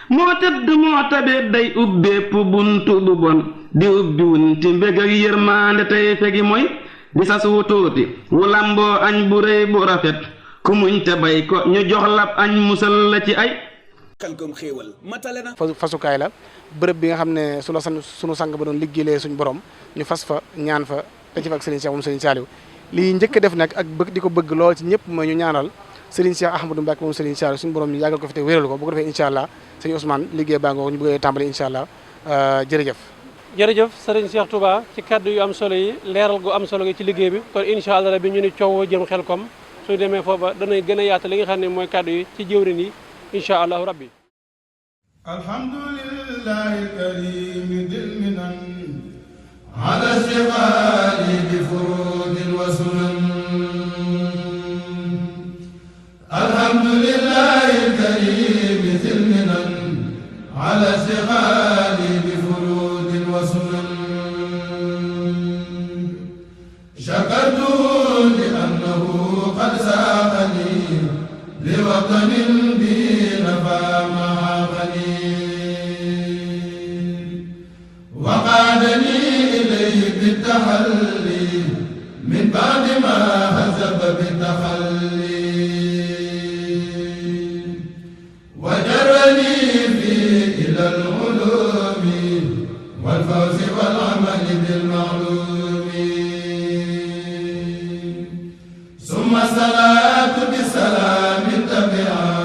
moo tëdd moo tabeet day ubbeepp buntu bu bon di ubbi wunti mbég ak yërmaande tey fegi mooy di sas wu tuuti wu lamboo añ bu rëy bu rafet ku muñ te bay ko ñu jox lab añ musal la ci ay Xelcom xéewal matale na fasukaay la bërëb bi nga xam ne sunu sang ba doon liggéeyee suñu borom ñu fas fa ñaan fa te ci fa ak Serigne Cheikh moom Serigne Saliou lii njëkk def nag ak bëgg di ko bëgg lool ci ñëpp mooy ñu ñaanal Serigne Cheikh Ahmadou Mbacke moom Serigne Saliou suñu borom ñu yàggal ko fi te wéral ko bu ko defee incha allah sëñ Ousmane liggéey baa ngoo ñu bëggee tàmbali incha allah jërëjëf Serigne Cheikh Touba ci kaddu yu am solo yi leeral gu am solo gi ci liggéey bi kon incha allah rabbi ñu ni coow jëm Xelcom suñu demee foofa danay gën a yaatal li nga xam ne mooy kaddu yi ci jëwrin yi incha allahu rabbi alhamdulillahi karim dil minan ala istiqali bi furudin wa sunan alhamdulillahi karim dil minan ala istiqali bi furudin wa sunan shakartu li annahu qad saqani li watanin bi nafama وقادني إليه بالتحلي من بعد ما هزب بالتخلي وجرني فيه إلى العلوم والفوز والعمل بالمعلوم ثم الصلاة بسلام تبعا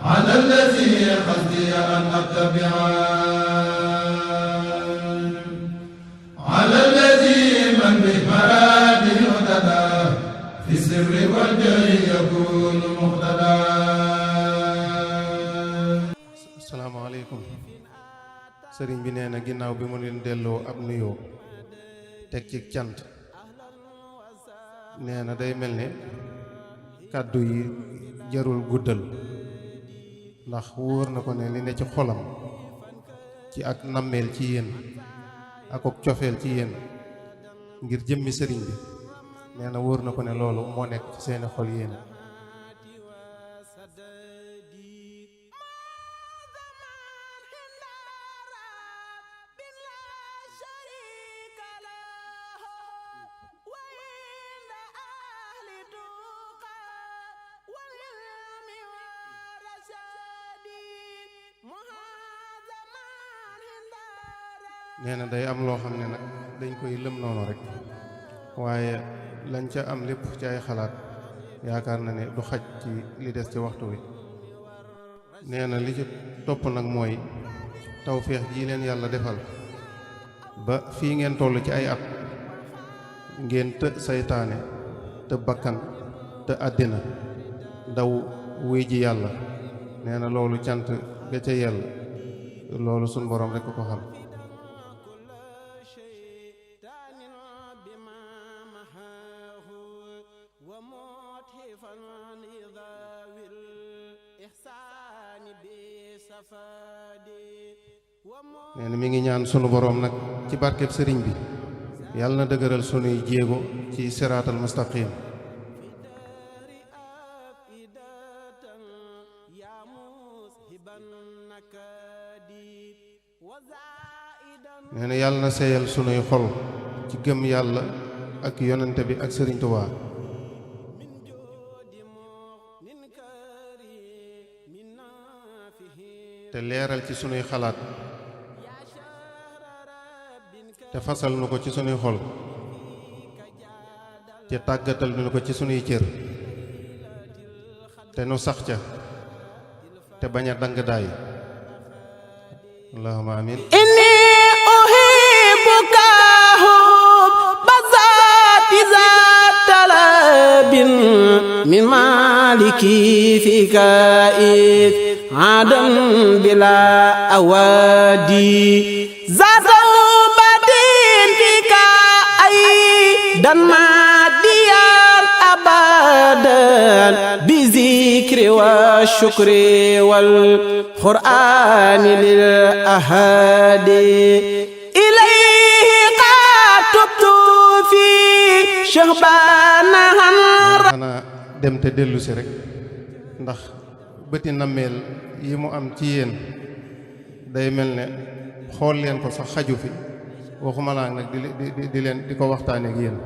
على الذي قصدي أن أتبعا asalaamaaleykum sëriñ bi nee na ginnaaw bi mu leen delloo ab nuyoo teg ci cant nee na day mel ne kàddu yi jarul guddal ndax wóor na ko ne li ne ci xolam ci ak nammeel ci yéen ak cofeel ci yéen ngir jëmmi sëriñ bi nee na wóor na ko ne loolu moo nekk ci seeni xol yéen nee na day am loo xam ne nag dañ koy lëm noonu rek waaye lañ ca am lépp ci ay xalaat yaakaar na ne du xaj ci li des ci waxtu wi nee na li ci topp nag mooy tawféex ji leen yàlla defal ba fii ngeen toll ci ay at ngeen të saytaane te bakkan te àddina daw wuy ji yàlla nee na loolu cant ga ca yell loolu sun borom rek ko xam nee na mi ngi ñaan sunu boroom nag ci barkeb sëriñ bi yàlla na dëgëral sunuy jéego ci siraatal mustaqim nee na yàlla na seeyal sunuy xol ci gëm yàlla ak yonente bi ak sëriñ Tuubaa te leeral ci sunuy xalaat te fasal nu ko ci sunuy xol te tàggatal nu ko ci sunuy cër te nu sax ca te bañ a dang daay allahumma amin inni uhibbuka bazati zatalabin min maliki fika adam bila awadi dan madiyan abadan bizikri wa shukri wal qur'ani lil ahadi ilayhi qatubtu fi shahbanahan xanaa dem te dellu si rek ndax bëti nammeel yi mu am ci yéen day mel ne xool leen ko sax xaju fi waxuma laa nag di leen di ko waxtaanee ak yéen.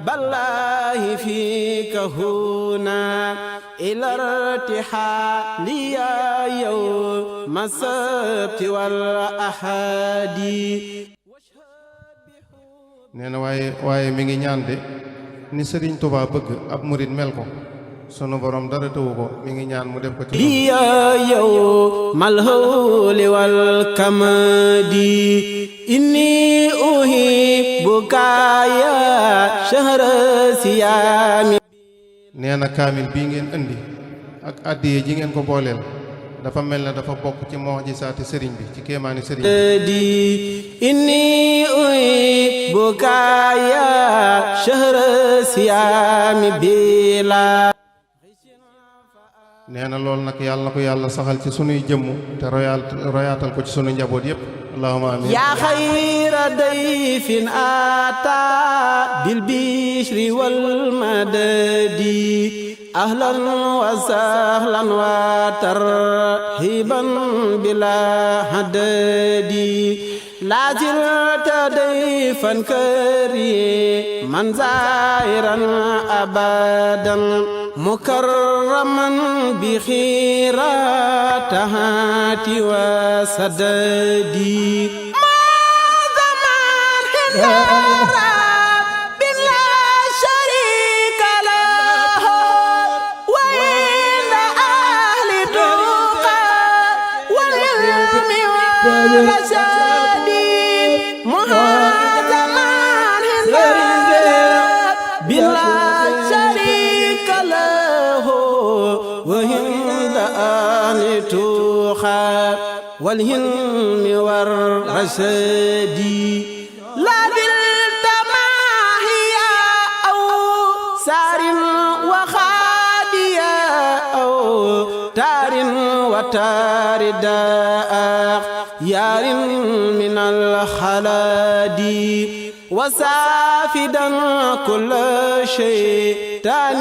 بالله فيك هنا إلى ارتحال يا يوم السبت والأحد. nee na waaye mi ngi ñaan de ni Sëriñ Tuubaa bëgg ab murit mel ko sunu borom dara tëwu ko mi ngi ñaan mu def ko ci يا يوم الهول والكمد إني أحبك يا شهر صيام. nee na kaamil bii ngeen indi ak addiye ji ngeen ko booleel dafa mel ne dafa bokk ci mu'jisaati sëriñ bi ci kéemaani sëriñ bi. إني أحبك يا شهر صيام بلا. nee na loolu nag yàlla na ko yàlla saxal ci sunuy jëmm te royaatal ko ci sunu njaboot yépp allahumma amiin. يا خير ضيف أتى بالبشر والمدد أهلا وسهلا وترحيبا بلا حدد. لا زلت ضيفا كريما زائرا أبدا مكرما بخيرات هاتي وسددي. ما زمان حنارا بلا شريك له وإن أهل التقى والعلم والرشاد. ما زمان حنارا بلا شريك له وهند أهل التقى والهلم والرشاد. لا ذلت ما هي أو سار وخادية أو تار وتارداء يار من الخلاد. وسافدا كل شيطان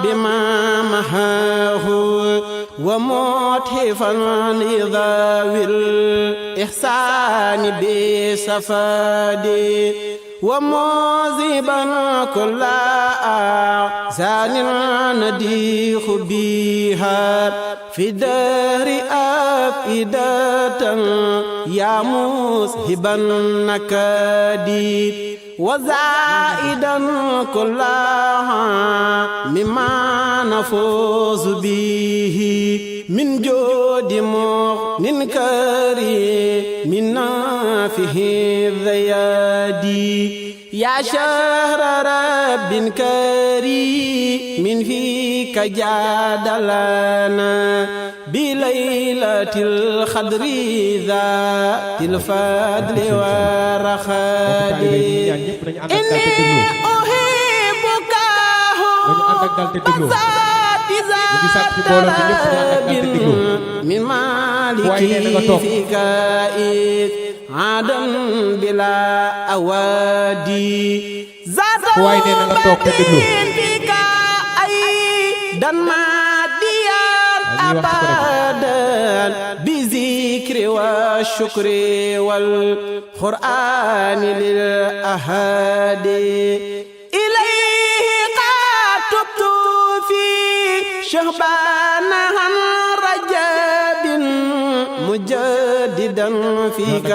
بما محاه ومتحفا لذوي الإحسان بصفاد. وموزبا كل أحزان نديخ بها في دار أفئدة يا مسهبا النكد. وزائدا كلها مما نفوز به من جود مغن كريم من نافه الذيادي. يا شهر رب كريم فيك جاد لنا بليلة الخدر ذات الفضل والرخاد. إني أحبك مسات ذات من مالك فيك عادا بلا أوادي. زاد فيك أيضا ماديا أبدا بذكر والشكر والقرآن للأحد. إليه قد تبت في شهبان رجب مجددا فيك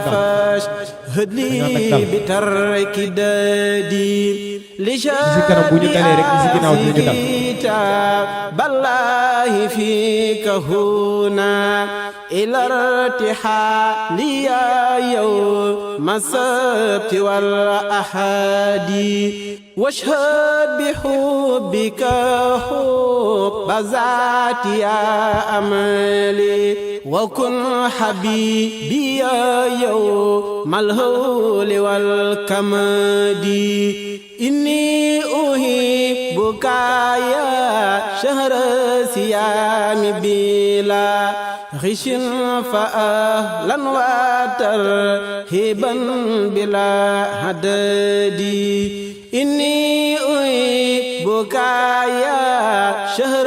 فاشهد لي بترك دادي لشافي بالله فيك هنا إلى ارتحال يا يوم السبت والأحد. واشهد بحبك حب ذاتي يا أملي وكن حبيبي يا يوم الهول والكمد. إني أحبك يا شهر صيام بلا غش فأهلا وترهيبا بلا حدد. إني أحبك يا شهر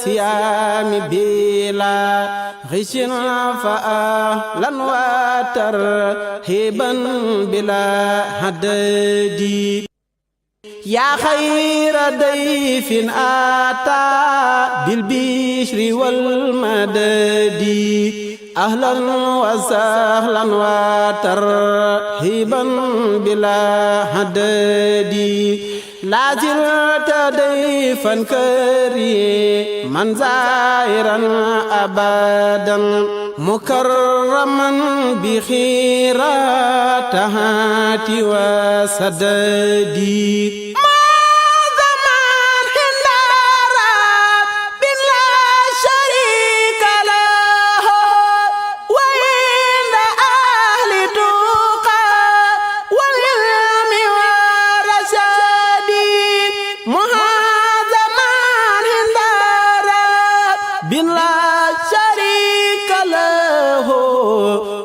صيام بلا غش فأهلا وترهيبا بلا هدد يا خير ضيف أتى بالبشر والمدد أهلا وسهلا وترهيبا بلا هدد لا زلت ضيفا كريما زائرا أبدا مكرما بخيرات هاتي وسددي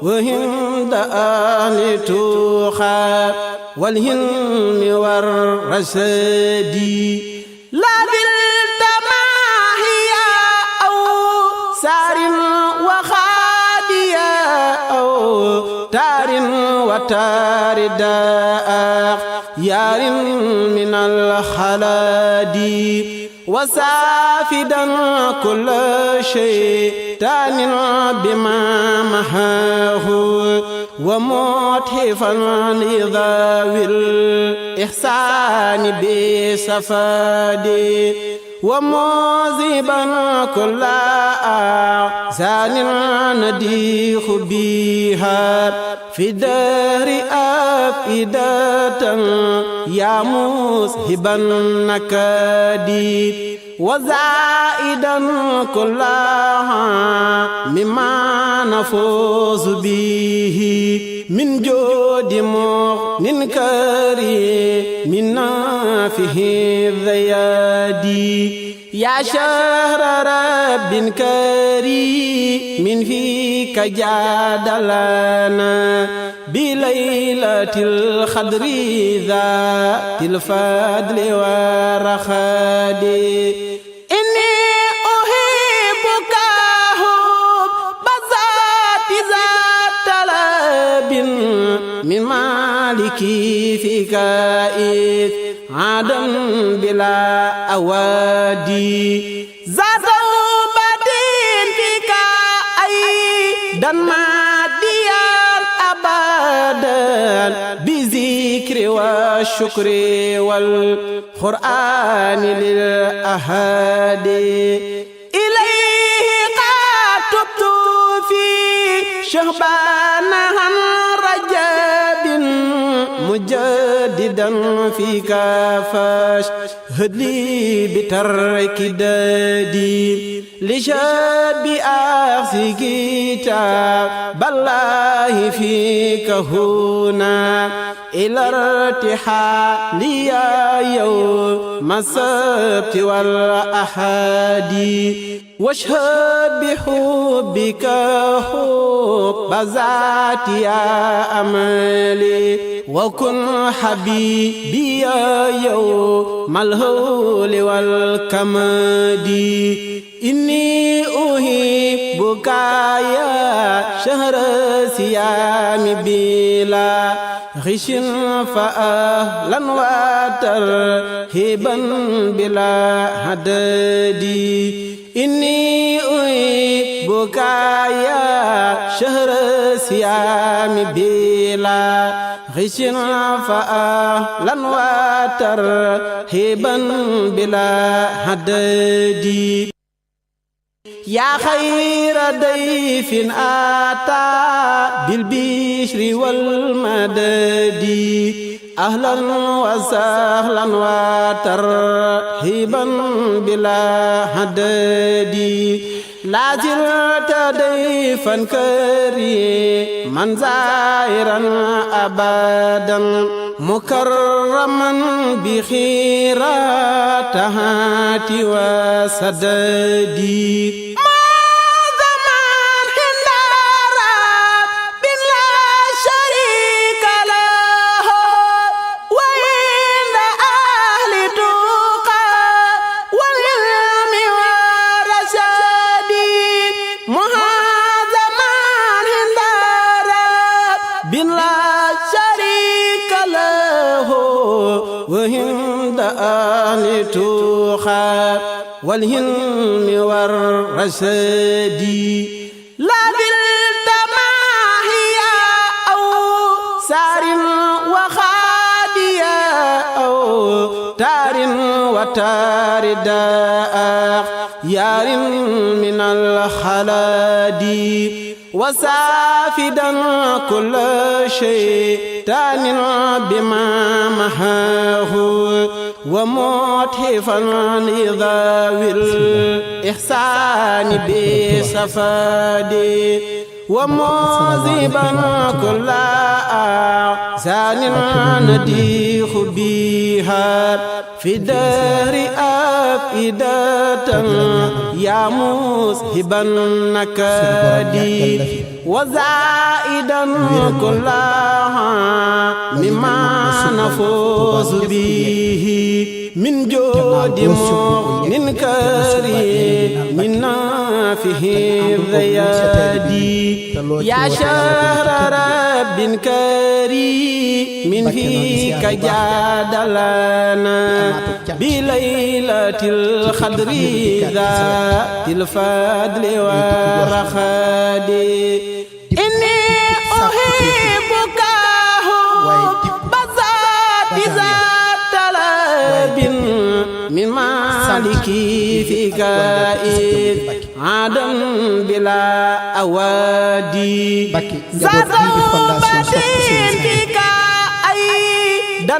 وهند أهل توخى والهلم والرشد لا بالتماهية أو سار وخادية أو تار وتارداء يار من الخلاد وسافدا كل شيطان بما محاه ومتحفا لذوي الإحسان بسفاد وموذبا كل أحزان نديخ بها في دار أفئدة يا مذهبا نكدي وزائدا كلها مما نفوز به من جود مغن كريم من نافه الذيادي يا شهر رب كريم فيك جاد لنا بليلة الخدر ذات الفضل والرخاد إني أحبك حب ذات طلب من مالكي فيك إذ عدم بلا أوادي ذات بدين فيك أيضا ماديا أبدا بذكر والشكر والقرآن للأحد إليه قد تبت في شهبان رجب مجددا فيك فاشهد لي بترك دادي لشاب أخذ كتاب الله فيك هنا إلى ارتحال يا يوم السبت والأحد واشهد بحبك حب ذاتي يا أملي وكن حبيبي يا يوم الهول والكمد إني أحبك يا شهر صيام بلا غش فأهلا وترهيبا بلا هدد إني أحبك يا شهر صيام بلا غش فأهلا وترهيبا بلا هدد يا خير ضيف أتى بالبشر والمدد أهلا وسهلا وترحيبا بلا هدد لا زلت ضيفا كريما زائرا أبدا مكرما بخيرات هاتي وسددي وهند أهل توخى والهلم والرشد لا بالتماهي أو سار وخاديا أو تار وتارداء يار من الخلاد وسافدا كل شيطان بما محاه ومتحفا لذوي الإحسان بصفاد ومعذبا كل أحسان نديخ بها في دار أفئدة يا مسهبا نكدي وزائدا كلها مما نفوز به من جود من كريم من نافه الذيادي يا شهر رب كريم من فيك جاد لنا بليلة الخدر ذات الفضل والرخاد إني أحبك بذات ذات طلب من مالكي فيك عدم بلا أوادي ذات بدين فيك أيضا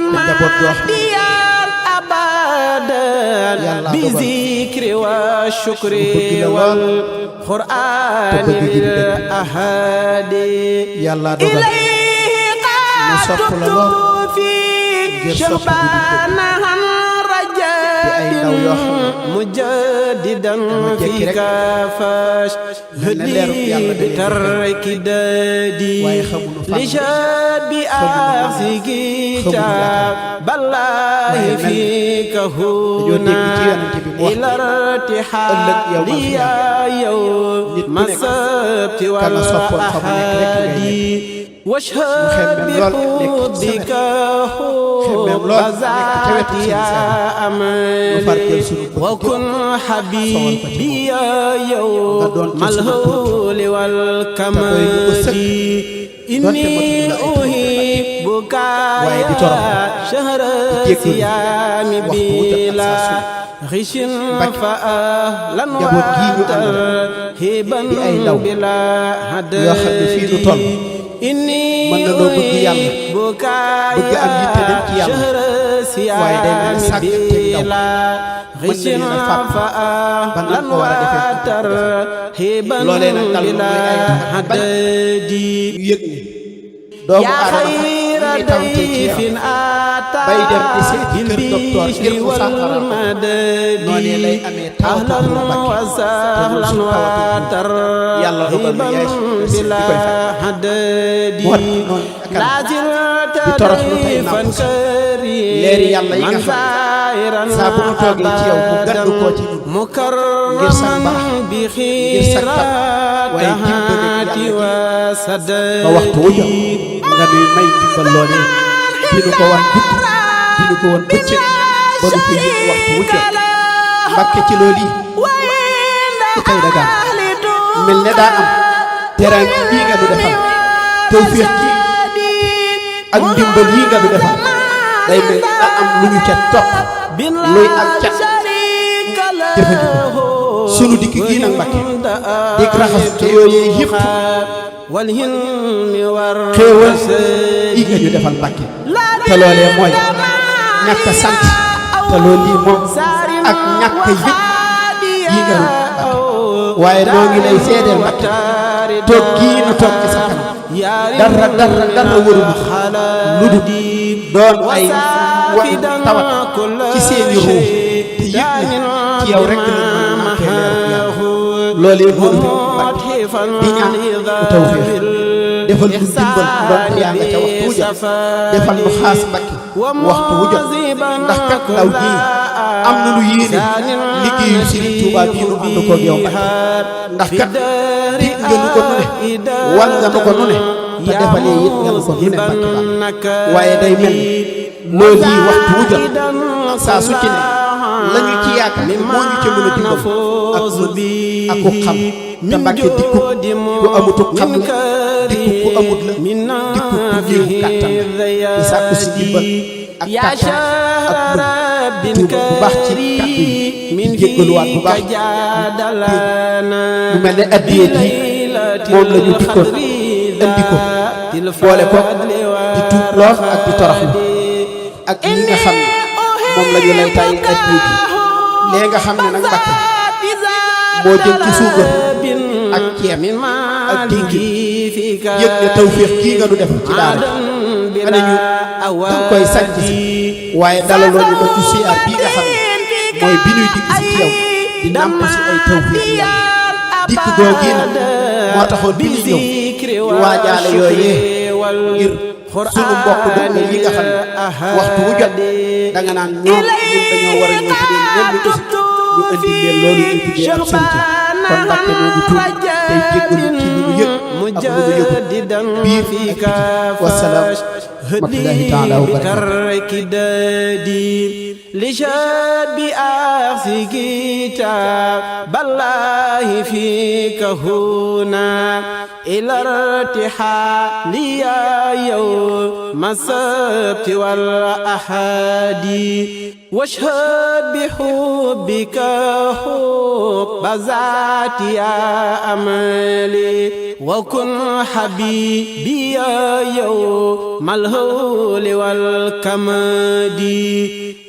ديار أبدا بذكر والشكر والقرآن بالأحد إليه قد تبت في شبانها مجددا فيك فاش هدي بترك دادي لشاب أخزي كتاب الله فيك هنا إلى ارتحال يا يوم السبت والأحد واشهد بحبك حب ذات يا أمان وكن حبيبي يا يوم الهول والكمال إني أحبك يا شهر الصيام بلا غش فأهلا وترهيبا بلا هدى إني أحبك يا شهر الصيام بلا غش فأهلا وترهيبا بلا هدى يا خير ضيف أتى بالبشر والمدد أهلا وسهلا وترحيبا بلا حدد لا زلت ضيفا كريما من زائرا أبدا مكرما بخيرات وسدد nga nuy may dimbal loole dinu ko wan guddi dinu ko wan bëccëg ba nu ko yëg waxtu wu jot Mbàkke ci loolu yi ku tey dagaan mel ne daa am teraan yi nga nu defal tawfeex ji ak ndimbal yi nga nu defal day mel daa am lu ñu ca topp luy ak ca jëfandikoo sunu dikk gii nag Mbàkke dik raxas te yooyee yëpp xéewal yi nga ñu defal Mbàkke te loolee mooy ñàkk a sant te loolu lii moom ak ñàkk a yëg yi nga ñu Mbàkke waaye noo ngi lay seedeel Mbàkke toog gii nu toog ci sa kanam dara warul lu dul doon ay tawat ci seeni ruu te yëg ne ci yow rek lañ mën a loolee mënu fi Mbàkke di ñaan ku tawfeex defal nu dimbal ndox yaa nga ca waxtu wu jot defal nu xaas Mbàkke waxtu wu jot ndax kat ndaw ñii am na lu yéene liggéeyu Sëriñ Tuubaa bii nu ànd koog yow Mbàkke ndax kat dig nga nu ko nu ne wan nga nu ko nu ne te defalee it nga nu ko nu ne Mbàkke waaye day mel loolu yi waxtu wu jot saa su ci ne la ñu ci yaakaar moo ñu ca mën a dimbal ak ku xam te Mbàkke dikku ku amutuk xam la dikku ku amut la dikku ku néew kàttan di sàkku si dimbal ak kàttan ak mën tuub bu baax ci kàddu yi di jéggaluwaat bu baax mu mel ne addiyee ji moom la ñu dikkoon andi ko boole ko di tuub lool ak di toroxlu ak ñi nga xam ne moom la ñu lay tay addiyee ji lee nga xam ne nag Mbàkke moo jëm ci suukar ak ceeb ak diwlin yëg ne tawféex kii nga du def ci daara ana ñu danga koy sànq si waaye dalaloo ñu ko ci siyaar bii nga xam ne mooy bi ñuy dikk si ci yow di nàmp si ay tawféex yàlla dikk googu nag moo taxoon bi ñu ñëw ñu waajaale yooyee ngir sunu mbokk dëkk yi nga xam ne waxtu wu jot danga naan ñoom ñun dañoo war a ñëw ci leen même lu ñu indi leen loolu ñu tuddee ab sant kon Mbàkke moo ngi tuub tey jéggalu ci lu ñu yëg ak lu ñu yëgul biir ak biti wasalaam rahmatullahi taala wa واشهد بحبك حب ذاتي يا أملي وكن حبيبي يوم الهول والكمد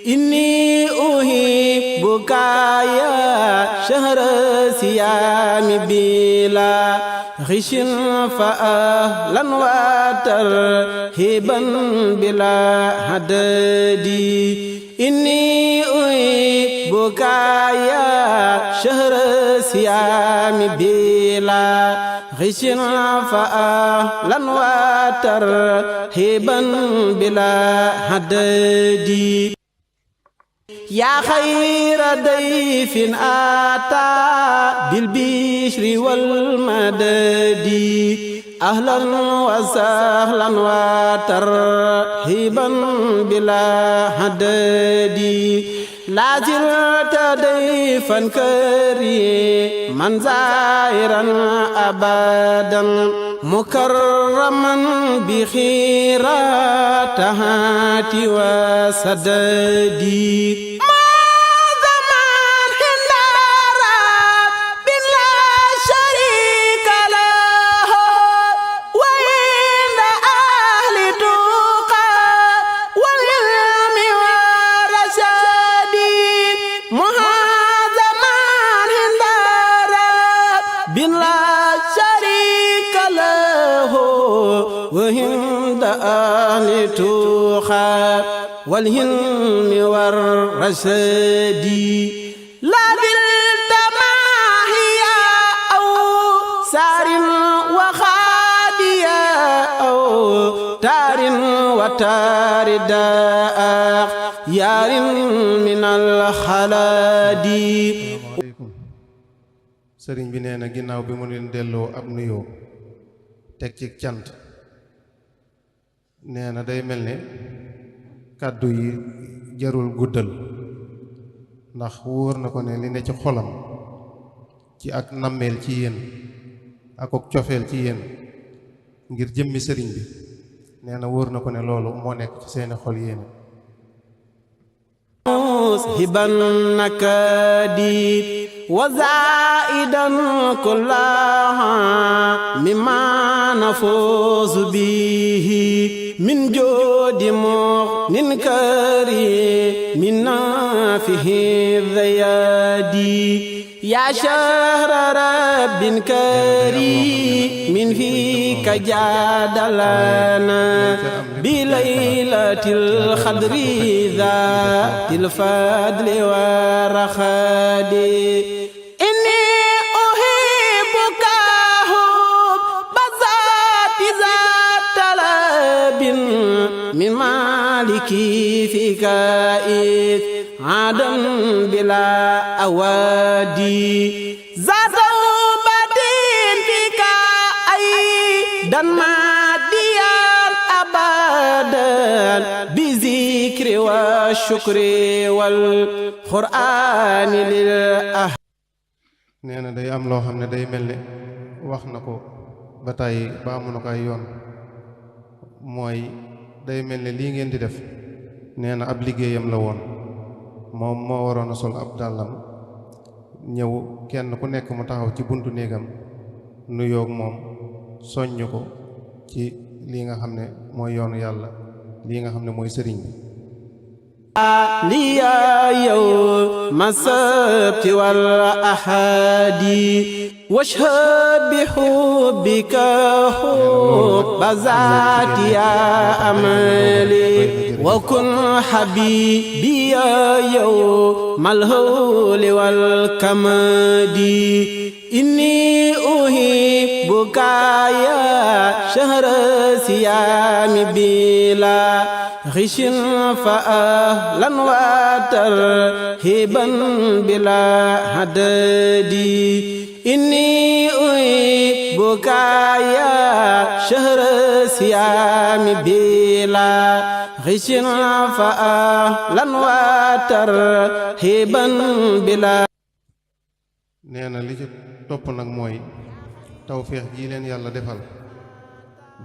إني أحبك يا شهر صيام بلا غش فأهلا وترهيبا بلا هدد إني أحبك يا شهر صيام بلا غش فأهلا وترهيبا بلا هدد يا خير ضيف أتى بالبشر والمدد أهلا وسهلا وترحيبا بلا هدد لا زلت ضيفا كريما زائرا أبدا مكرما بخيرات هاتي وسددي والهلم والرشد لا بالتماهي أو سار وخادية أو تار وتارداء يار من الخلاد sëriñ bi nee na ginnaaw bi mu leen delloo ab nuyoo teg ci cant nee na day mel ne kàddu yi jarul guddal ndax wóor na ko ne li ne ci xolam ci ak nammeel ci yéen ak ak cofeel ci yéen ngir jëmmi sëriñ bi nee na wóor na ko ne loolu moo nekk ci seeni xol yéen hiban nakadi wa zaidan kullaha mimma nafuzu bihi min jodi mughnin karim min nafihi dhayadi ya shahra rabbin karim min fika jadalana bilaylatil khadri dhatil fadli wa rakhadi من مالك فيك إذ عدم بلا أوادي زاد بدين فيك أيضا ماديا أبدا بذكر والشكر والقرآن للأهل. nee na day am loo xam ne day mel ne wax na ko ba tàyyi ba amu na ko ay yoon mooy day mel ne lii ngeen di def nee na ab liggéeyam la woon moom moo waroon a sol ab dàllam ñëw kenn ku nekk mu taxaw ci buntu néegam nuyoog moom soññ ko ci lii nga xam ne mooy yoonu yàlla lii nga xam ne mooy sëriñ bi liya yawm as-sabti wal ahadi washhad bi hubbika hubba zati ya amali wa kun habibi yawm al-hawli wal kamadi inni uhibbuka ya shahra siyami bila غش فأهلا وترهيبا بلا هدد إني أحبك يا شهر الصيام بلا غش فأهلا وترهيبا بلا. nee na li ci topp nag mooy tawféex ji leen yàlla defal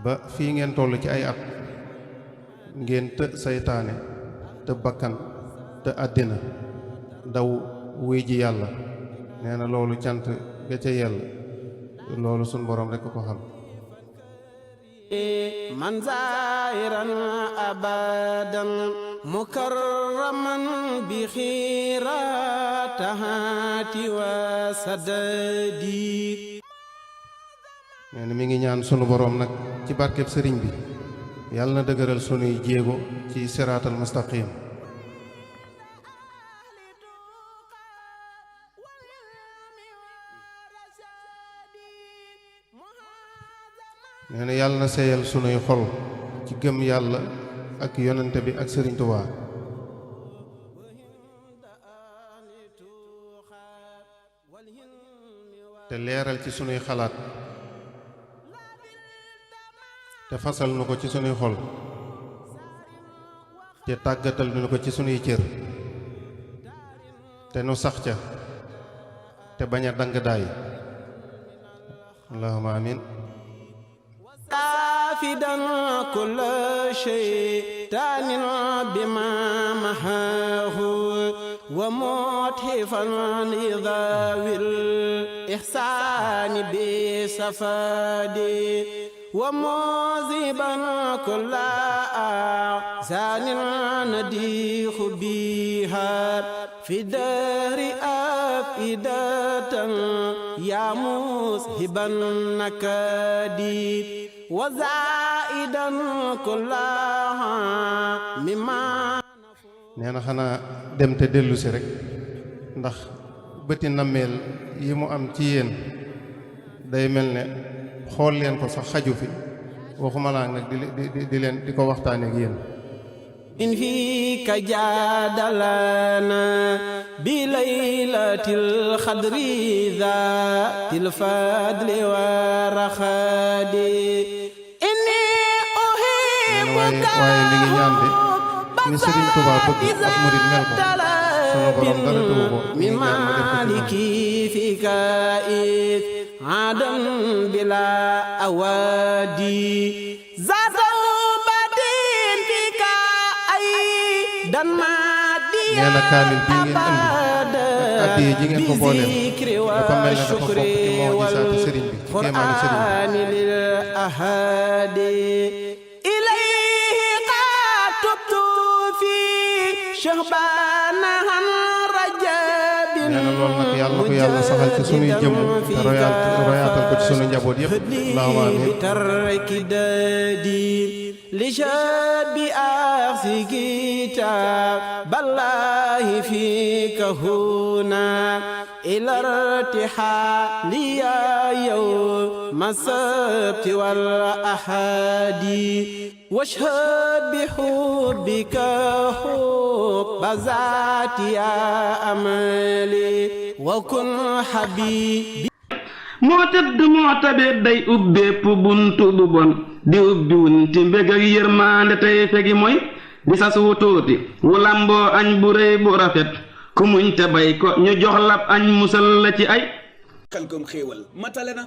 ba fii ngeen toll ci ay at ngeen të saytaane te bakkan te àddina daw wuy ji yàlla nee na loolu cant ga ca yàlla loolu sun borom rekk ko xam. man zairan abadan mukarraman bi xiratahati wa sadadi. nee na mi ngi ñaan sunu borom nag ci barkeb sëriñ bi yàlla na dëgëral sunuy jéego ci siraatal mustaqim. nee na yàlla na seeyal sunuy xol ci gëm yàlla ak yonente bi ak sëriñ Tuubaa. te leeral ci sunuy xalaat te fasal nu ko ci sunuy xol te tàggatal nu ko ci sunuy cër te nu sax ca te bañ a dang daay. allahumma amin. afidan kulla shaytanin bima mahahu wa muthifan lidawil ihsani bi safadi wa muziban kulla ahzanin nadikhu biha fi dari afidatan ya mushiban nakadi wa zaidan kulla mimma. nee na xanaa dem te dellu si rek ndax bëti nammeel yi mu am ci yéen day mel ne xool leen ko sax xaju fi waxuma laa nag di leen di ko waxtaane ak yéen. in fika jadalana bi laylatil xadri zatil fadli wa raxadi inni uhibbuka waaye mi ngi ñaan de ni Sëriñ Tuubaa bëgg ak murid mel ko sunu borom dara tëwu ko min maliki fika adam bila awadi zadawbatin fika ay dan ma nee na kaamil bii ngeen indi ak addiya ji ngeen ko booleel dafa mel ne dafa bokk ci mu'jizaati sëriñ bi ci kéemaani sëriñ bi. ilayhi qad tubtu fi shahbanahan rajabin. nee na loolu nag yàlla na ko yàlla saxal ci sunuy jëmm te royaatal ko ci sunu njaboot yëpp. allahumma amiin. لشاب أخذ كتاب الله فيك هنا إلى ارتحال يوم السبت والأحد واشهد بحبك حب ذاتي يا أملي وكن حبيبي. moo tëdd moo tabet day ubbeepp buntu bu bon di ubbi wunti mbég ak yërmaande tey fegi mooy di sa suu tuuti wu lamboo añ bu rëy bu rafet ku muñ te bay ko ñu jox lab añ musal la ci ay Khelcom xéewal matale na